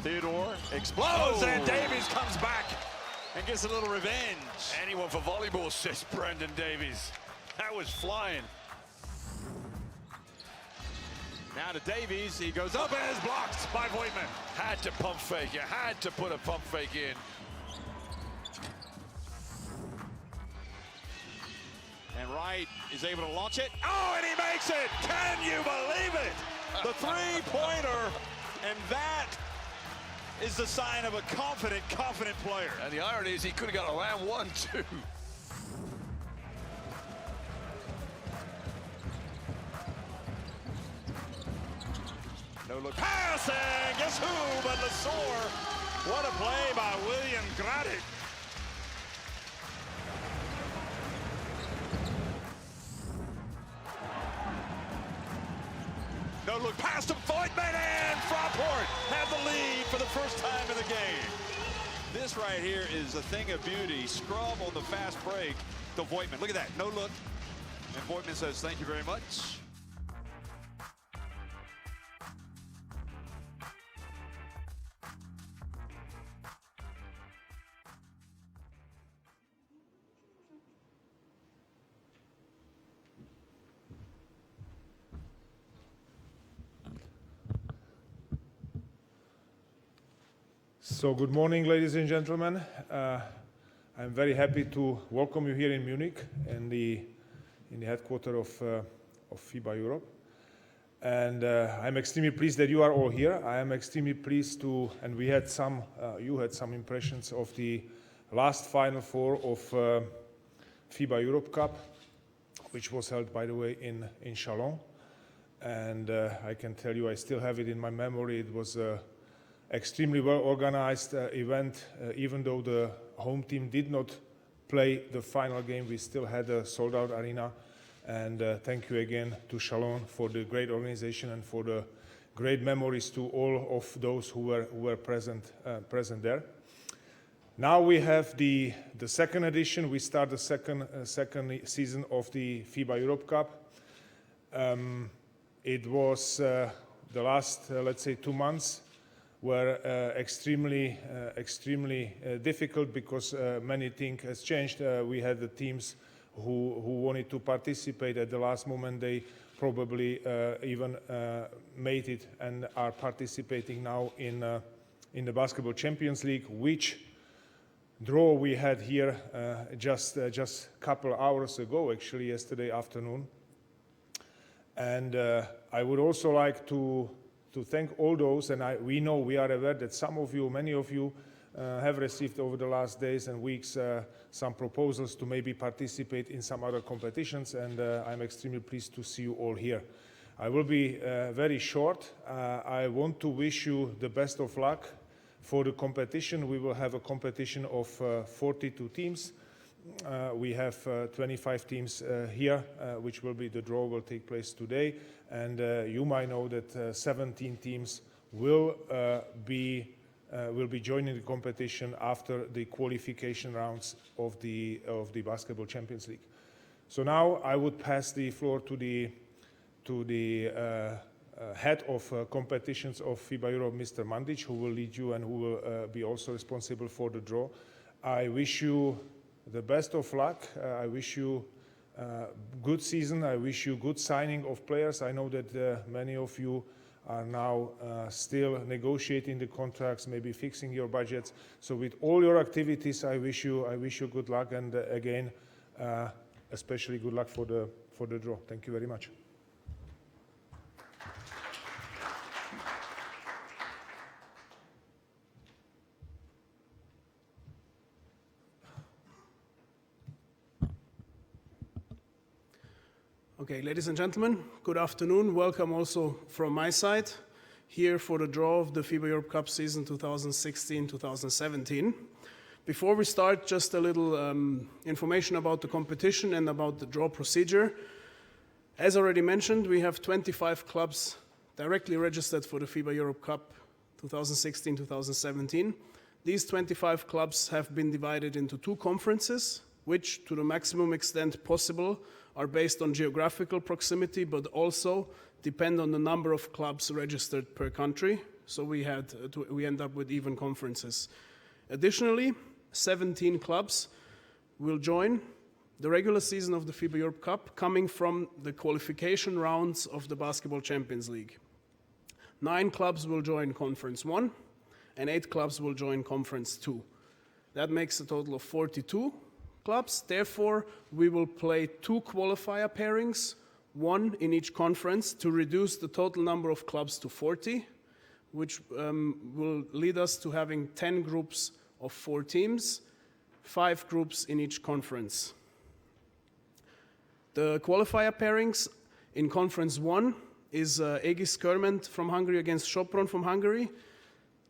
Theodore explodes, and Davies comes back and gets a little revenge. Anyone for volleyball, says Brendan Davies. That was flying. Now to Davies, he goes up and is blocked by Voigtman. Had to pump fake, you had to put a pump fake in. And Wright is able to launch it. Oh, and he makes it! Can you believe it? The three-pointer, and that is the sign of a confident player. And the irony is he could have got around 1, 2. No look pass, and guess who but Lesor? What a play by William Gradic. No look pass to Voigtman, and Fraport have the lead for the first time in the game. This right here is a thing of beauty. Scrub on the fast break to Voigtman. Look at that, no look. And Voigtman says, thank you very much. So good morning, ladies and gentlemen. I'm very happy to welcome you here in Munich, in the headquarters of FIBA Europe. And I'm extremely pleased that you are all here. I am extremely pleased to, and we had some, you had some impressions of the last Final Four of FIBA Europe Cup, which was held, by the way, in Chalon. And I can tell you, I still have it in my memory. It was extremely well organized event. Even though the home team did not play the final game, we still had a sold out arena. And thank you again to Chalon for the great organization and for the great memories to all of those who were present there. Now we have the second edition. We start the second season of the FIBA Europe Cup. It was the last, let's say, 2 months were extremely difficult because many things has changed. We had the teams who wanted to participate at the last moment. They probably even made it and are participating now in the Basketball Champions League, which draw we had here just a couple hours ago, actually yesterday afternoon. And I would also like to thank all those, and we know, we are aware that some of you, many of you have received over the last days and weeks some proposals to maybe participate in some other competitions, and I'm extremely pleased to see you all here. I will be very short. I want to wish you the best of luck for the competition. We will have a competition of 42 teams. We have 25 teams here, which will be, the draw will take place today. And you might know that 17 teams will be joining the competition after the qualification rounds of the Basketball Champions League. So now I would pass the floor to the head of competitions of FIBA Europe, Mr. Mandic, who will lead you and who will be also responsible for the draw. I wish you the best of luck. I wish you good season. I wish you good signing of players. I know that many of you are now still negotiating the contracts, maybe fixing your budgets. So with all your activities, I wish you good luck, and again, especially good luck for the draw. Thank you very much. Okay, ladies and gentlemen, good afternoon. Welcome also from my side here for the draw of the FIBA Europe Cup season 2016-2017. Before we start, just a little information about the competition and about the draw procedure. As already mentioned, we have 25 clubs directly registered for the FIBA Europe Cup 2016-2017. These 25 clubs have been divided into 2 conferences, which to the maximum extent possible are based on geographical proximity, but also depend on the number of clubs registered per country. so we end up with even conferences. Additionally, 17 clubs will join the regular season of the FIBA Europe Cup, coming from the qualification rounds of the Basketball Champions League. 9 clubs will join Conference 1, and 8 clubs will join Conference 2. That makes a total of 42 clubs. Therefore, we will play 2 qualifier pairings, 1 in each conference, to reduce the total number of clubs to 40, which will lead us to having 10 groups of 4 teams, 5 groups in each conference. The qualifier pairings in Conference 1 is Aegis Kerment from Hungary against Sopron from Hungary.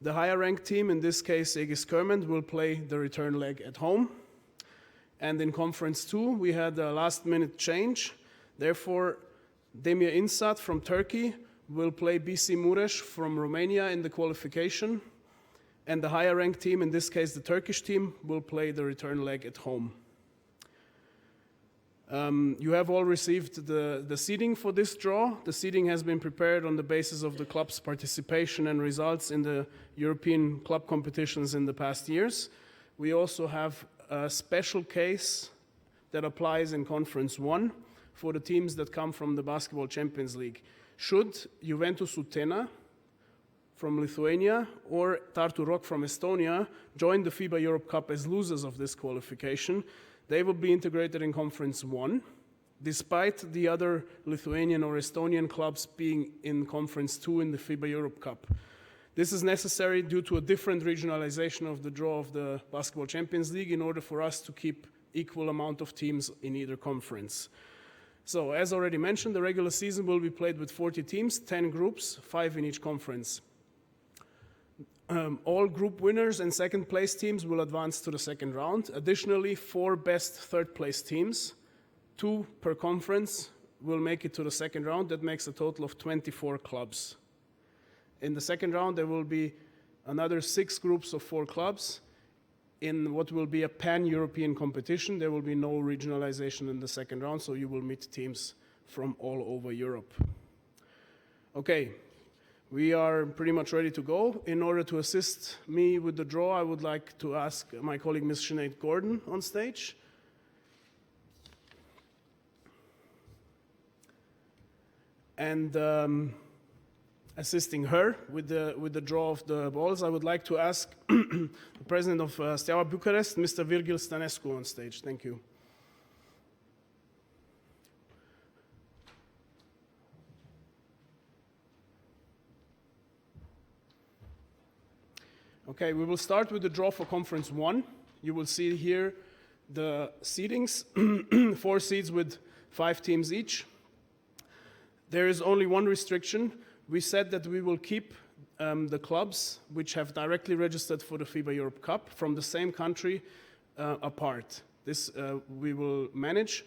The higher ranked team, in this case Aegis Kerment, will play the return leg at home. And in Conference 2, we had a last minute change. Therefore, Demir Insat from Turkey will play BC Mureș from Romania in the qualification. And the higher ranked team, in this case the Turkish team, will play the return leg at home. You have all received the seeding for this draw. The seeding has been prepared on the basis of the club's participation and results in the European club competitions in the past years. We also have a special case that applies in Conference 1 for the teams that come from the Basketball Champions League. Should Juventus Utena from Lithuania or Tartu Rock from Estonia join the FIBA Europe Cup as losers of this qualification, they will be integrated in Conference 1, despite the other Lithuanian or Estonian clubs being in Conference 2 in the FIBA Europe Cup. This is necessary due to a different regionalization of the draw of the Basketball Champions League in order for us to keep equal amount of teams in either conference. So, as already mentioned, the regular season will be played with 40 teams, 10 groups, 5 in each conference. All group winners and second place teams will advance to the second round. Additionally, 4 best third place teams, 2 per conference, will make it to the second round. That makes a total of 24 clubs. In the second round, there will be another 6 groups of 4 clubs in what will be a pan-European competition. There will be no regionalization in the second round, so you will meet teams from all over Europe. Okay. We are pretty much ready to go. In order to assist me with the draw, I would like to ask my colleague Ms. Sinead Gordon on stage. And assisting her with the draw of the balls, I would like to ask the president of Steaua Bucharest, Mr. Virgil Stănescu, on stage. Thank you. Okay, we will start with the draw for Conference 1. You will see here the seedings, 4 seeds with 5 teams each. There is only one restriction. We said that we will keep the clubs which have directly registered for the FIBA Europe Cup from the same country apart. This we will manage.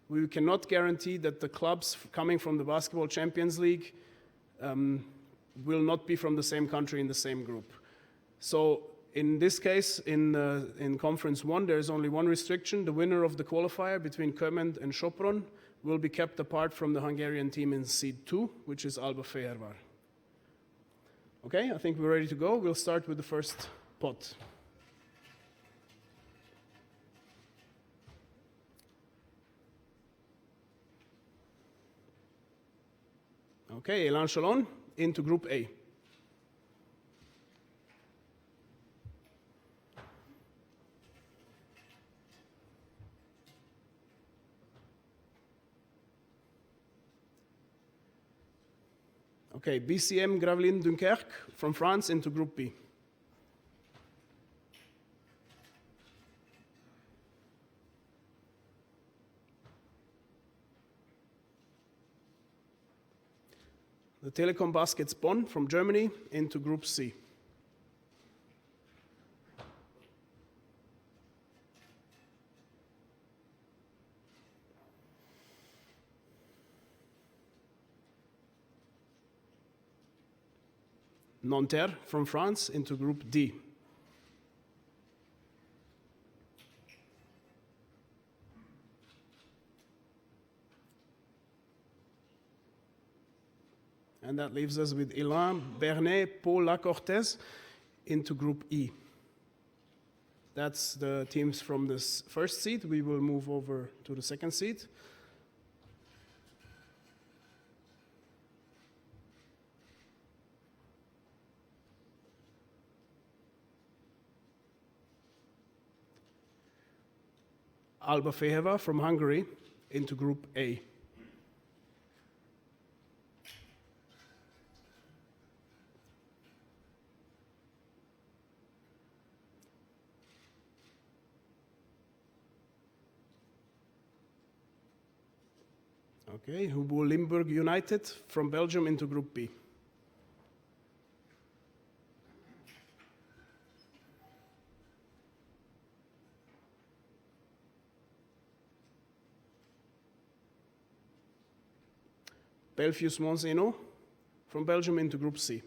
We cannot guarantee that the clubs coming from the Basketball Champions League will not be from the same country in the same group. So in this case, in Conference 1, there is only one restriction. The winner of the qualifier between Kerment and Sopron will be kept apart from the Hungarian team in Seed 2, which is Alba Fehérvár. Okay, I think we're ready to go. We'll start with the first pot. Okay, Elan Chalon into Group A. Okay, BCM Gravelines Dunkerque from France into Group B. The Telekom Baskets Bonn from Germany into Group C. Nanterre from France into Group D. And that leaves us with Elan, Bernet, Pau, La Cortez into Group E. That's the teams from this first seed. We will move over to the second seed. Alba Feheva from Hungary into Group A. Okay, Hubo Limburg United from Belgium into Group B. Belfius Monzeno from Belgium into Group C.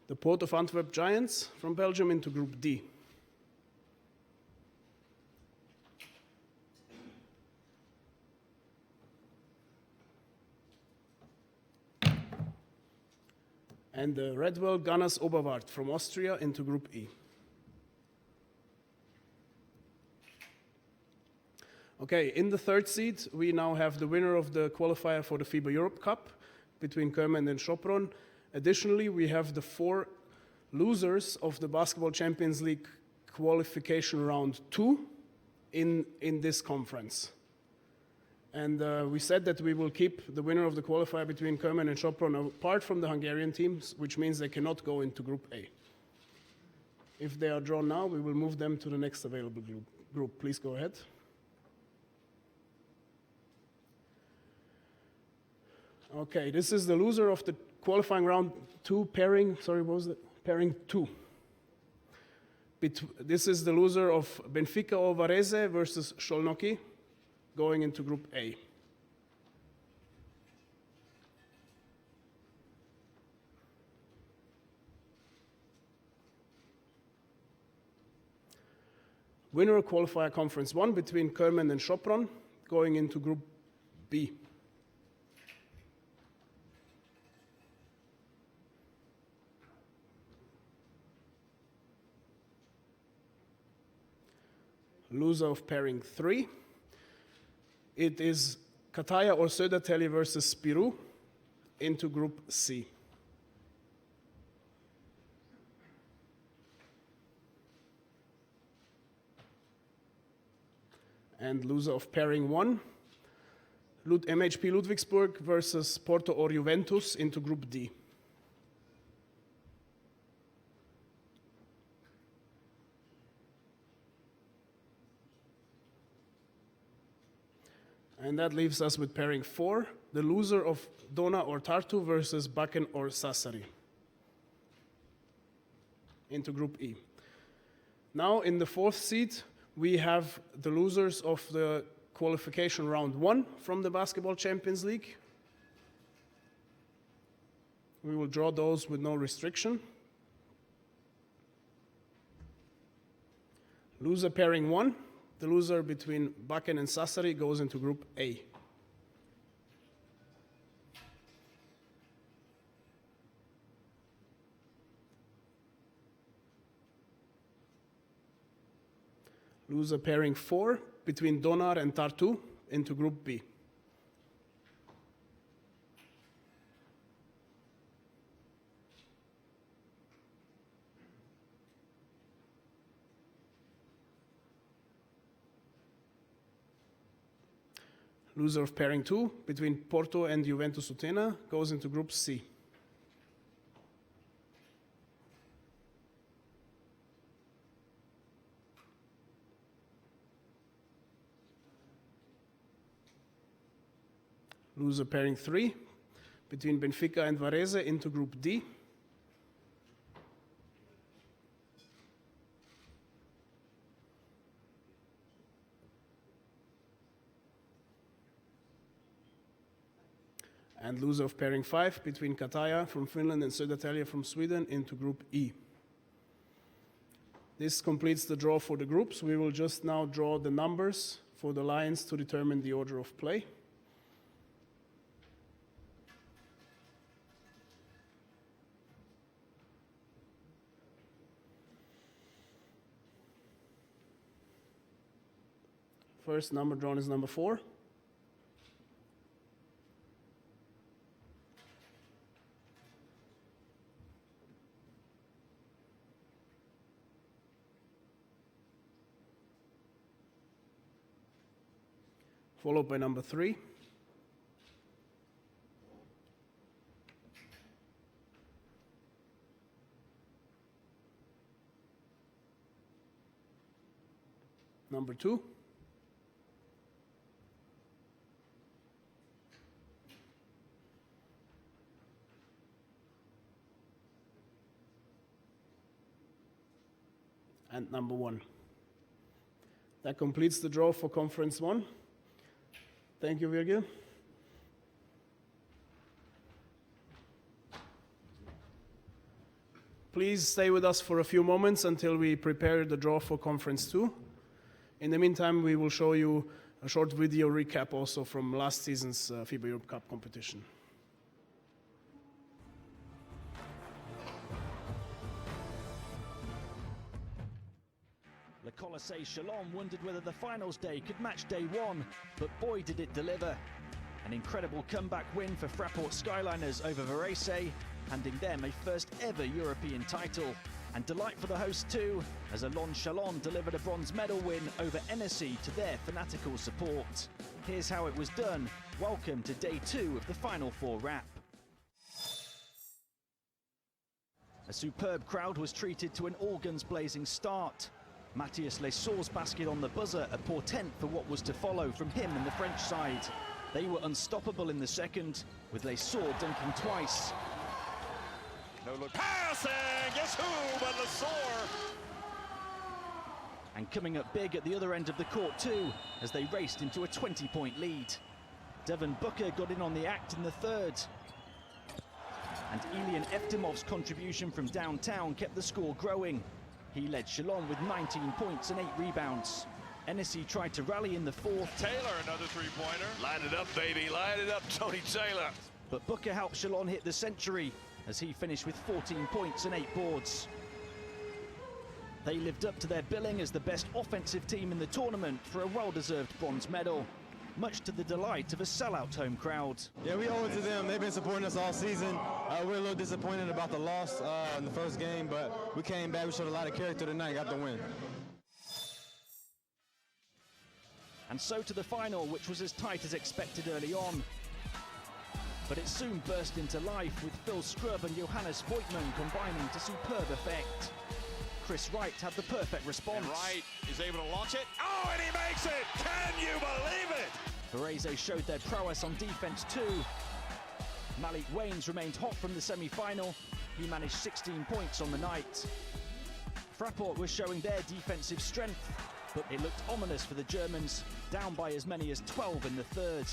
The Port of Antwerp Giants from Belgium into Group D. And the Redwell Gunners Oberwart from Austria into Group E. Okay, in the third seed, we now have the winner of the qualifier for the FIBA Europe Cup between Kermen and Sopron. Additionally, we have the 4 losers of the Basketball Champions League qualification round 2 in this conference. And we said that we will keep the winner of the qualifier between Kermen and Sopron apart from the Hungarian teams, which means they cannot go into Group A. If they are drawn now, we will move them to the next available group. Please go ahead. Okay, this is the loser of the qualifying round 2 pairing. Sorry, what was it? Pairing 2. This is the loser of Benfica Ovarese versus Szolnoki, going into Group A. Winner qualifier Conference 1 between Kermen and Sopron, going into Group B. Loser of pairing 3. It is Kataja or Södertälje versus Spirou into Group C. And loser of pairing 1, MHP Ludwigsburg versus Porto or Juventus into Group D. And that leaves us with pairing 4, the loser of Dona or Tartu versus Bakken or Sassari into Group E. Now in the 4th seed, we have the losers of the qualification round 1 from the Basketball Champions League. We will draw those with no restriction. Loser pairing 1. The loser between Bakken and Sassari goes into Group A. Loser pairing 4 between Donar and Tartu into Group B. Loser of pairing 2 between Porto and Juventus Utena goes into Group C. Loser pairing 3 between Benfica and Varese into Group D. And loser of pairing 5 between Kataja from Finland and Södertälje from Sweden into Group E. This completes the draw for the groups. We will just now draw the numbers for the lines to determine the order of play. First number drawn is number 4. Followed by number 3. Number 2. And number 1. That completes the draw for Conference 1. Thank you, Virgil. Please stay with us for a few moments until we prepare the draw for Conference 2. In the meantime, we will show you a short video recap also from last season's FIBA Europe Cup competition. Le Colisée Chalon wondered whether the finals day could match day 1, but boy did it deliver. An incredible comeback win for Fraport Skyliners over Varese, handing them a first ever European title. And delight for the hosts too, as Alon Chalon delivered a bronze medal win over NSC to their fanatical support. Here's how it was done. Welcome to day 2 of the Final Four wrap. A superb crowd was treated to an all-guns blazing start. Matthias Lesau's basket on the buzzer, a portent for what was to follow from him and the French side. They were unstoppable in the second, with Lesau dunking twice. No look passing, guess who but Lesau? And coming up big at the other end of the court too, as they raced into a 20-point lead. Devon Booker got in on the act in the third. And Ilian Eftimov's contribution from downtown kept the score growing. He led Chalon with 19 points and 8 rebounds. NSC tried to rally in the fourth. Taylor, another three-pointer. Line it up, baby. Line it up, Tony Taylor. But Booker helped Chalon hit the century as he finished with 14 points and 8 boards. They lived up to their billing as the best offensive team in the tournament for a well-deserved bronze medal, much to the delight of a sellout home crowd. Yeah, we owe it to them. They've been supporting us all season. We're a little disappointed about the loss in the first game, but we came back. We showed a lot of character tonight, got the win. And so to the final, which was as tight as expected early on. But it soon burst into life, with Phil Scrub and Johannes Voigtman combining to superb effect. Chris Wright had the perfect response. And Wright is able to launch it. Oh, and he makes it! Can you believe it? Varese showed their prowess on defense too. Malik Waynes remained hot from the semi-final. He managed 16 points on the night. Fraport was showing their defensive strength, but it looked ominous for the Germans, down by as many as 12 in the third.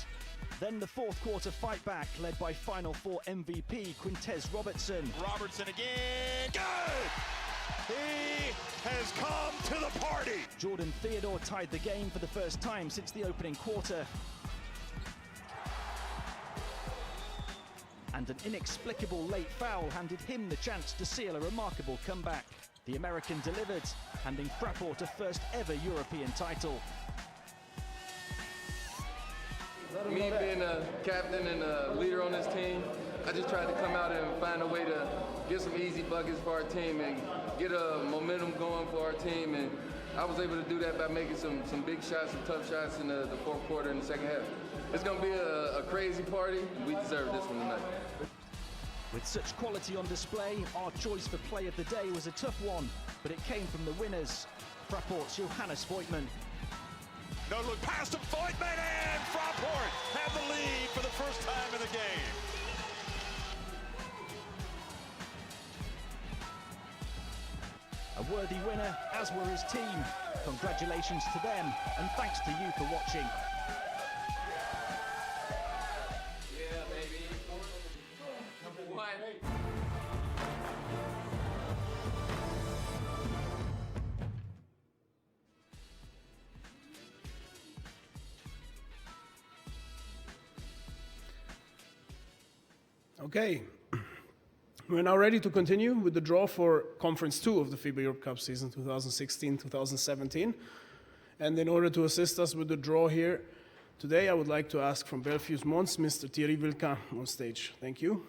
Then the fourth quarter fight back, led by Final Four MVP Quintez Robertson. Robertson again, good! He has come to the party! Jordan Theodore tied the game for the first time since the opening quarter. And an inexplicable late foul handed him the chance to seal a remarkable comeback. The American delivered, handing Fraport a first ever European title. Me being a captain and a leader on this team, I just tried to come out and find a way to get some easy buckets for our team and get a momentum going for our team. And I was able to do that by making some big shots, some tough shots in the fourth quarter and the second half. It's going to be a crazy party. We deserve this one tonight. With such quality on display, our choice for play of the day was a tough one, but it came from the winners, Fraport's Johannes Voigtman. No look past him, Voigtman, and Fraport have the lead for the first time in the game. A worthy winner, as were his team. Congratulations to them, and thanks to you for watching. Yeah, baby. Number 1. Okay, we're now ready to continue with the draw for Conference 2 of the FIBA Europe Cup season 2016-2017. And in order to assist us with the draw here today, I would like to ask from Belfius Mons, Mr. Thierry Vilquin on stage. Thank you.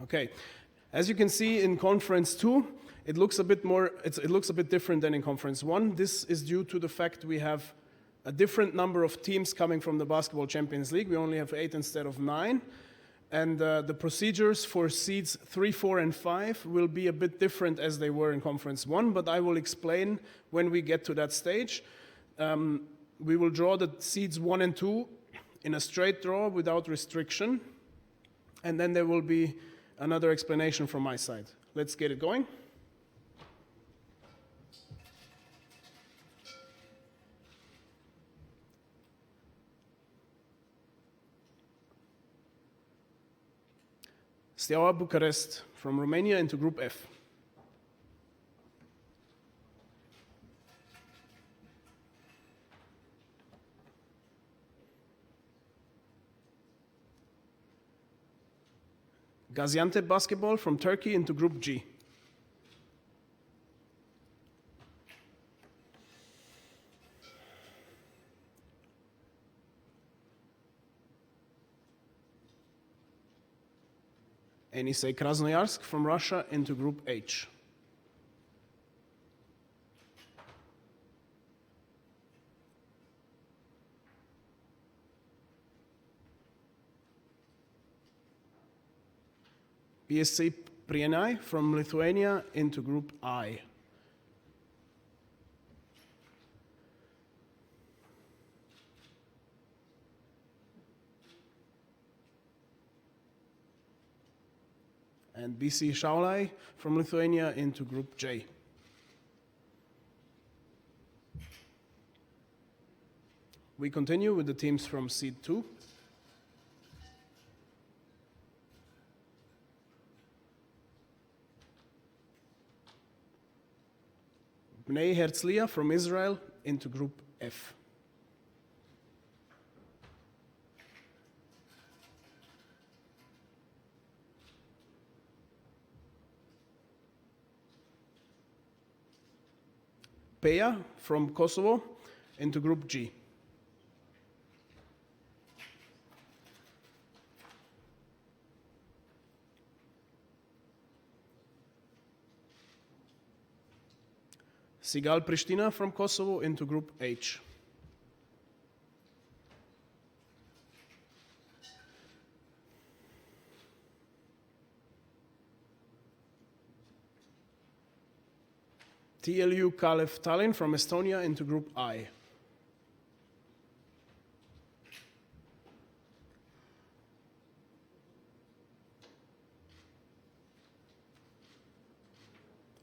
Okay, as you can see in Conference 2, it looks a bit different than in Conference 1. This is due to the fact we have a different number of teams coming from the Basketball Champions League. We only have 8 instead of 9. And the procedures for seeds 3, 4, and 5 will be a bit different as they were in Conference 1, but I will explain when we get to that stage. We will draw the seeds 1 and 2 in a straight draw without restriction, and then there will be another explanation from my side. Let's get it going. Steaua Bucharest from Romania into Group F. Gaziantep Basketball from Turkey into Group G. Yenisei Krasnoyarsk from Russia into Group H. BSC Prienai from Lithuania into Group I. And BC Šiauliai from Lithuania into Group J. We continue with the teams from Seed 2. Bnei Herzliya from Israel into Group F. Peja from Kosovo into Group G. Sigal Pristina from Kosovo into Group H. TLU Kalev Tallinn from Estonia into Group I.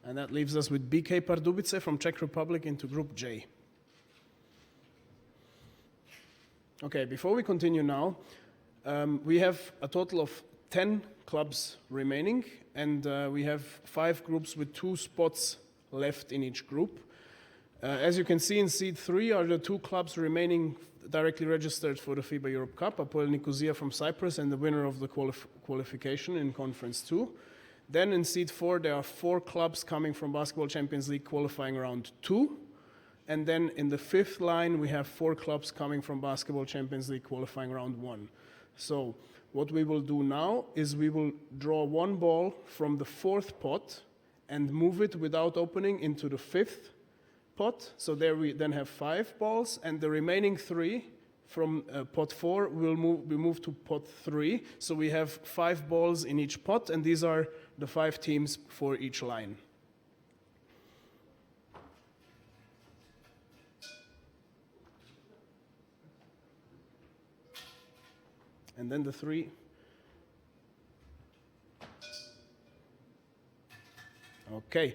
And that leaves us with BK Pardubice from Czech Republic into Group J. Okay, before we continue now, we have a total of 10 clubs remaining, and we have 5 groups with 2 spots left in each group. As you can see, in Seed 3 are the 2 clubs remaining directly registered for the FIBA Europe Cup, Apoel Nicosia from Cyprus and the winner of the qualification in Conference 2. Then in Seed 4, there are 4 clubs coming from Basketball Champions League qualifying round 2. And then in the 5th line, we have 4 clubs coming from Basketball Champions League qualifying round 1. So what we will do now is we will draw 1 ball from the 4th pot and move it without opening into the 5th pot. So there we then have 5 balls, and the remaining 3 from pot 4 will be moved to pot 3. So we have 5 balls in each pot, and these are the 5 teams for each line. And then the 3. Okay,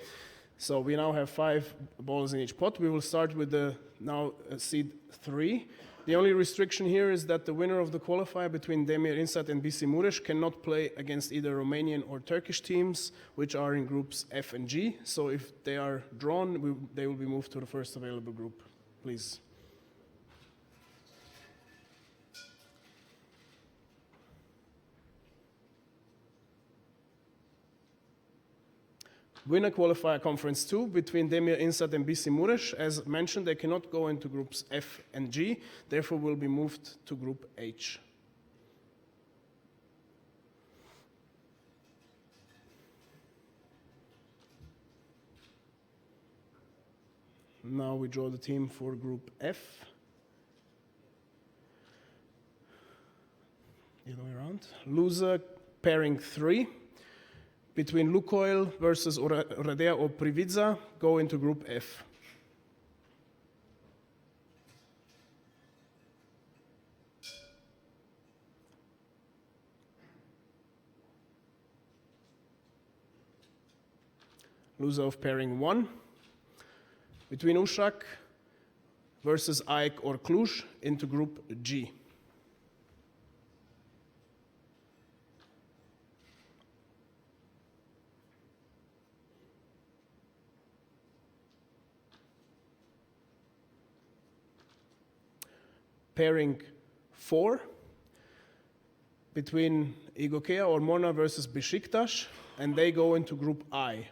so we now have 5 balls in each pot. We will start with the now seed 3. The only restriction here is that the winner of the qualifier between Demir Insat and BC Mureș cannot play against either Romanian or Turkish teams, which are in groups F and G. So if they are drawn, they will be moved to the first available group. Please. Winner qualifier conference 2 between Demir Insat and BC Mureș. As mentioned, they cannot go into groups F and G, therefore will be moved to group H. Now we draw the team for group F. The other way around. Loser pairing 3. Between Lukoil versus Oradea or Privitza, go into group F. Loser of pairing 1. Between Ushak versus AEK or Cluj, into group G. Pairing 4 between Igokea or Mona versus Beşiktaş, and they go into group I.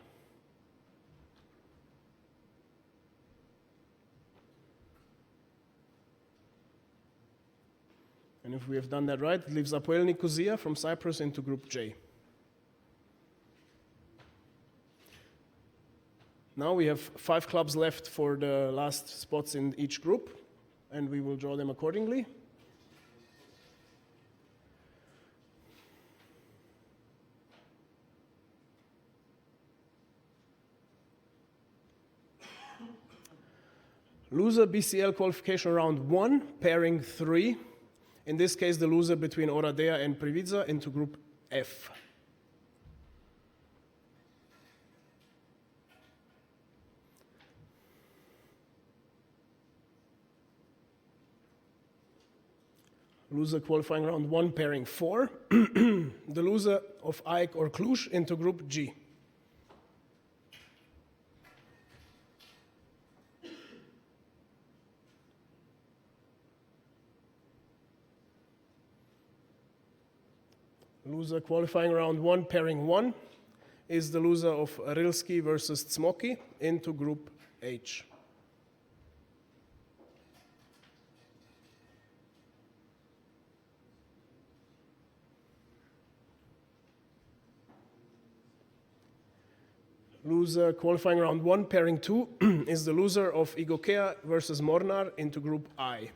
And if we have done that right, it leaves Apoel Nicosia from Cyprus into group J. Now we have 5 clubs left for the last spots in each group, and we will draw them accordingly. Loser BCL qualification round 1, pairing 3. In this case, the loser between Oradea and Privitza into group F. Loser qualifying round 1, pairing 4. The loser of AEK or Cluj into group G. Loser qualifying round 1, pairing 1, is the loser of Rilski versus Tsmoki into group H. Loser qualifying round 1, pairing 2, is the loser of Igokea versus Mornar into group I.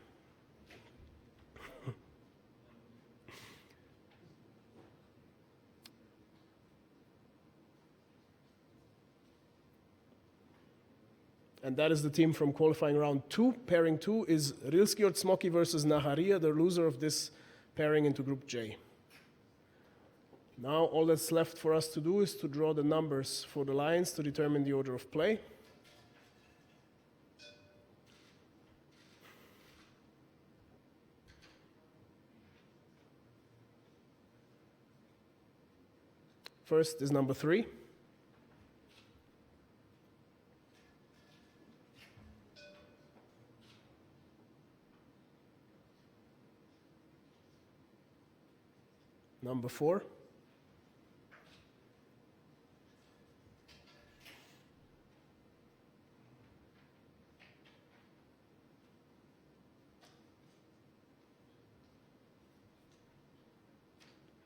And that is the team from qualifying round 2. Pairing 2 is Rilski or Tsmoki versus Naharia, the loser of this pairing into group J. Now all that's left for us to do is to draw the numbers for the lines to determine the order of play. First is number 3. Number 4.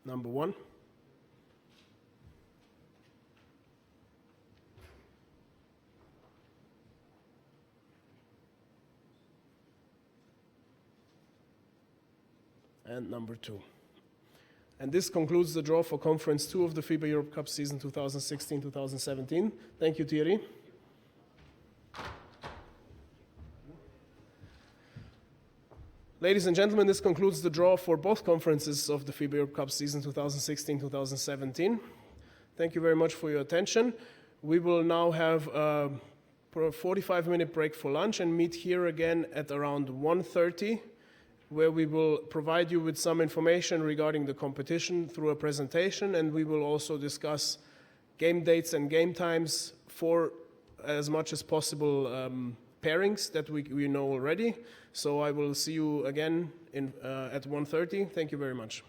Number 1. And number 2. And this concludes the draw for Conference 2 of the FIBA Europe Cup season 2016-2017. Thank you, Thierry. Ladies and gentlemen, this concludes the draw for both conferences of the FIBA Europe Cup season 2016-2017. Thank you very much for your attention. We will now have a 45-minute break for lunch and meet here again at around 1:30 where we will provide you with some information regarding the competition through a presentation, and we will also discuss game dates and game times for as much as possible pairings that we know already. So I will see you again at 1:30. Thank you very much.